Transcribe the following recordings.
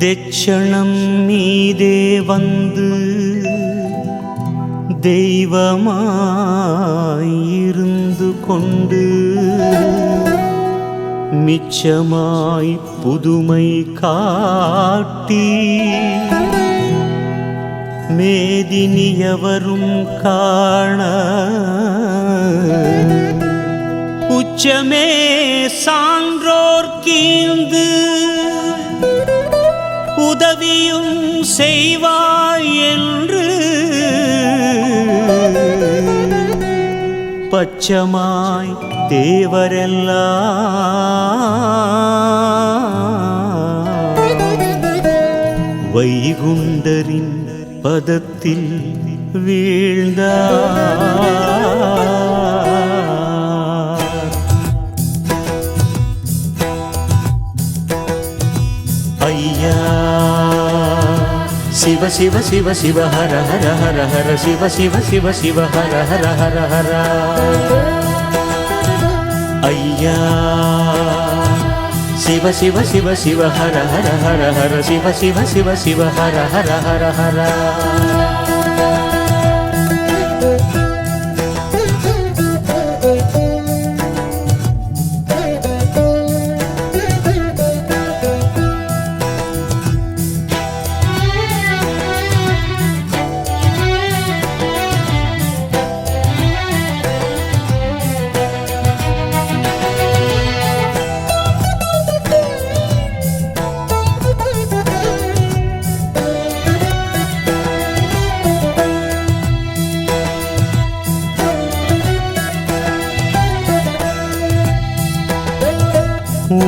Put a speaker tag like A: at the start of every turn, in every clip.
A: தெச்சணம் மீதே வந்து தெய்வமாயிருந்து கொண்டு மிச்சமாய் புதுமை காட்டி மேதினியவரும் காண உச்சமே சான்றோர் கீழ்ந்து உதவியும் செய்வாய் என்று பச்சமாய் தேவரெல்லாம் வைகுண்டரின் பதத்தில் வீழ்ந்தார். ஐயா சிவ சிவ சிவ சிவ ஹர ஹர ஹர ஹர சிவ சிவ சிவ சிவ ஹர ஹர ஹர ஹர. ஐயா சிவ சிவ சிவ சிவ ஹர ஹர ஹர ஹர சிவ சிவ சிவ சிவ ஹர ஹர ஹர ஹர.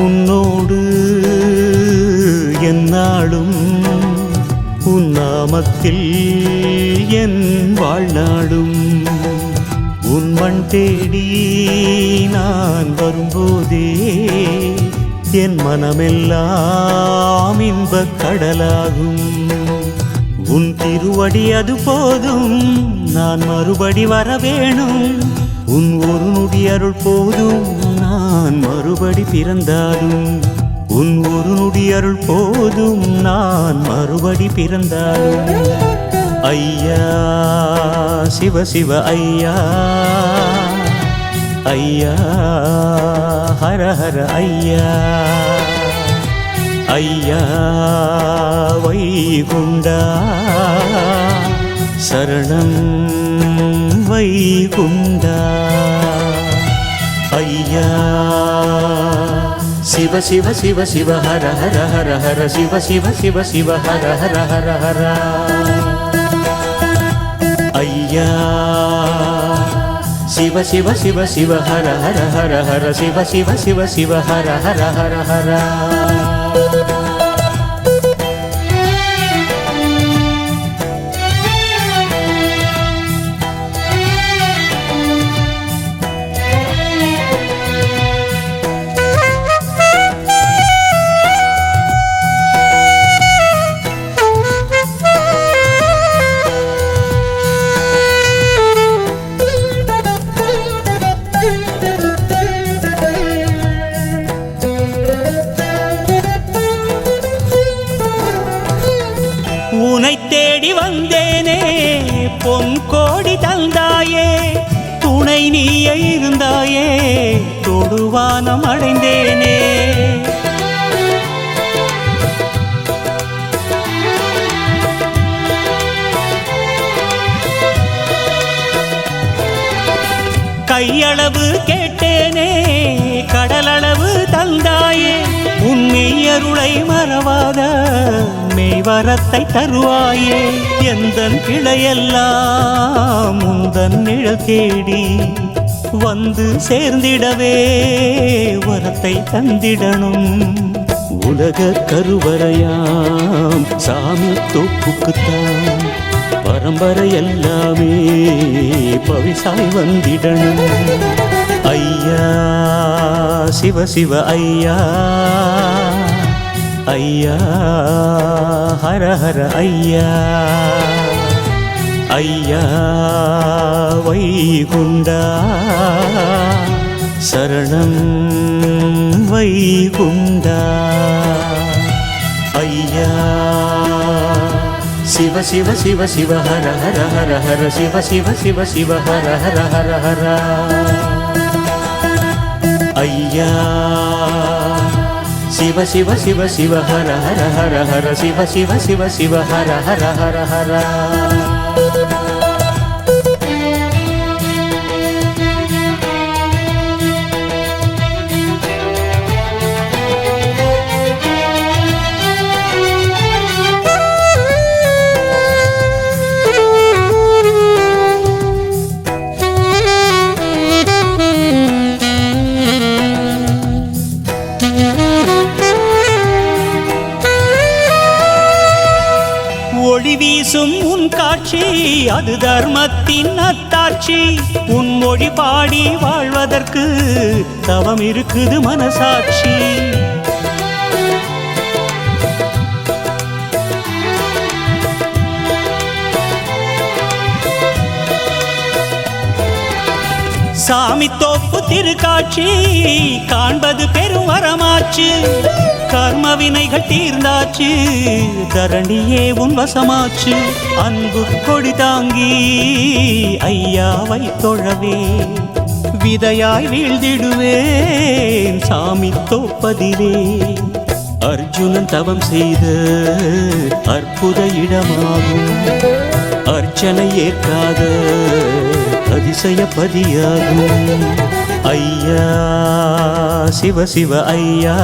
A: உன்னோடு எந்நாளும் உன் நாமத்தில் என் வாழ்நாளும் உன் மண் தேடி நான் வரும்போதே என் மனமெல்லாம் இன்பக் கடலாகும். உன் திருவடி அது போதும், நான் மறுபடி வர வேணும். உன் ஒரு நொடி அருள் போதும், நான் மறுபடி பிறந்தாலும். உன் ஒரு நொடி அருள் போதும், நான் மறுபடி பிறந்தாலும். ஐயா சிவ சிவ ஐயா, ஐயா ஹர ஹர ஐயா. ஐயா வைகுண்டா சரணம் வைகுண்டா. ஐயா சிவ சிவ சிவ சிவ ஹர ஹர ஹர ஹர சிவ சிவ சிவ சிவ ஹர ஹர ஹர ஹர. ஐயா சிவ சிவ சிவ சிவ ஹர ஹர ஹர ஹர சிவ சிவ சிவ சிவ ஹர ஹர ஹர ஹர. உனை தேடி வந்தேனே பொன் கோடி தந்தாயே, துணை நீயே இருந்தாயே தொடுவானம் அடைந்தேனே. கையளவு கேட்டேனே கடலளவு தந்தாயே, உன்மெய்யருளை மறவாத மெய்வரத்தை தருவாயே. எந்தன் கிளையெல்லாம் உந்தன் நிழல் தேடி வந்து சேர்ந்திடவே வரத்தை தந்திடணும். உலக கருவறையாம் சாமி தோப்புக்குத்தான் பரம்பரை எல்லாமே பவிசாய் வந்திடணும். ஐயா சிவ சிவ ஐயா, ஐயா ஹர ஹர ஐயா. ஐயா வைகுண்டா சரணம் வைகுண்டா. சிவ சிவ சிவ சிவ ஹர ஹர ஹர ஹர சிவ சிவ சிவ சிவ ஹர ஹர ஹர ஹர ஐயா சிவ சிவ சிவ சிவ ஹர ஹர ஹர ஹர சிவ சிவ சிவ சிவ ஹர ஹர ஹர ஹர ஒளி வீசும் உன் காட்சி அது தர்மத்தின் அத்தாட்சி உன் மொழி பாடி வாழ்வதற்கு தவம் இருக்குது மனசாட்சி சாமி தோப்பு திருக்காட்சி காண்பது பெரும் வரமாச்சு கர்ம வினைகள் தீர்ந்தாச்சு தரணியே உன் வசமாச்சு அன்பு கொடி தாங்கி ஐயாவை தொழவே விதையாய் வீழ்ந்திடுவேன் சாமி தோப்பதிலே அர்ஜுனன் தவம் செய்த அற்புத இடமாகும் அர்ச்சனை ஏற்காத அதிசயப்பதியாகும் ஐயா சிவ சிவ ஐயா